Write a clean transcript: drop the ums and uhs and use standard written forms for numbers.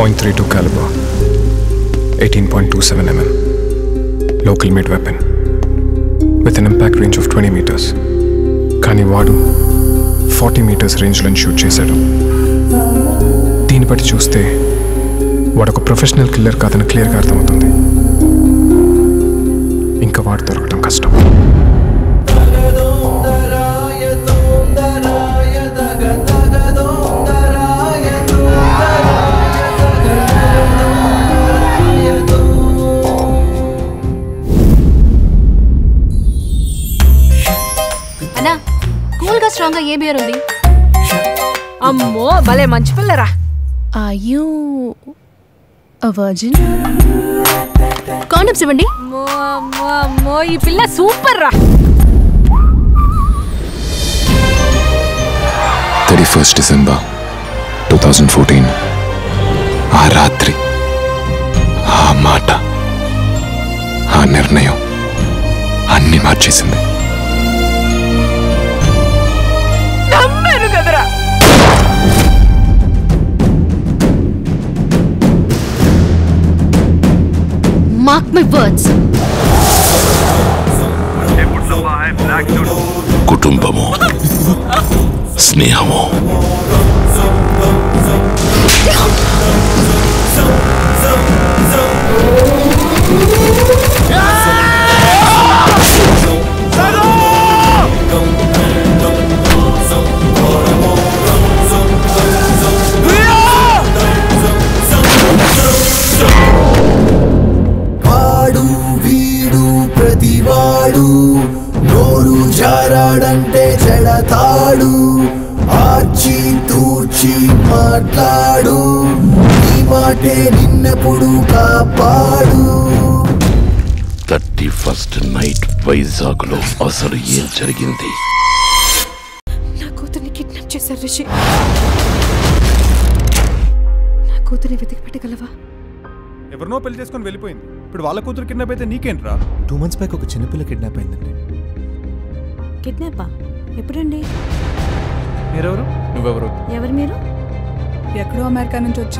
.32 caliber, 18.27 mm, local made weapon with an impact range of 20 meters. కానీ వాడు 40 meters రేంజ్లో shoot చేశాడు. దీన్ని బట్టి చూస్తే వాడు ఒక ప్రొఫెషనల్ కిల్లర్ కాదని క్లియర్గా అర్థమవుతుంది. ఇంకా వాడు దొరకడం కష్టం. అన్నా కూల్గా స్ట్రాంగ్గా ఏ బియర్ ఉంది? అమ్మో భలే మంచి పిల్లరా. Are you a virgin? Condoms ఇవ్వండి. అమ్మో అమ్మో అమ్మో ఈ పిల్ల సూపర్ రా. 31st December 2014 ఆ రాత్రి ఆ మాట ఆ నిర్ణయం అన్ని మార్చేసింది. నమ్మాను కదరా. Mark my words. కుటుంబము, స్నేహము, ప్రతివాడు నోరు జారాడంటే చెడతాడు. ఆచి తూచి మాట్లాడు, ఈ మాటే నిన్నెప్పుడు కాపాడు. 31st నైట్ వైజాగ్ లో అసలు ఏం జరిగింది? నా కూతుర్ని కిడ్నాప్ చేశారు రిషి. నా కూతుర్ని వెతికి పెట్టగలవా? ఎవరినో పెళ్లి చేసుకొని వెళ్ళిపోయింది. ఇప్పుడు వాళ్ళ కూతురు కిడ్నాప్ అయితే నీకేంట్రా? 2 months బ్యాక్ ఒక చిన్నపిల్ల కిడ్నాప్ అయిందండి. కిడ్నాపా? ఎప్పుడండి? మీరెవరు? నువ్వెవరు? ఎవరు మీరు? ఎక్కడో అమెరికా నుంచి వచ్చి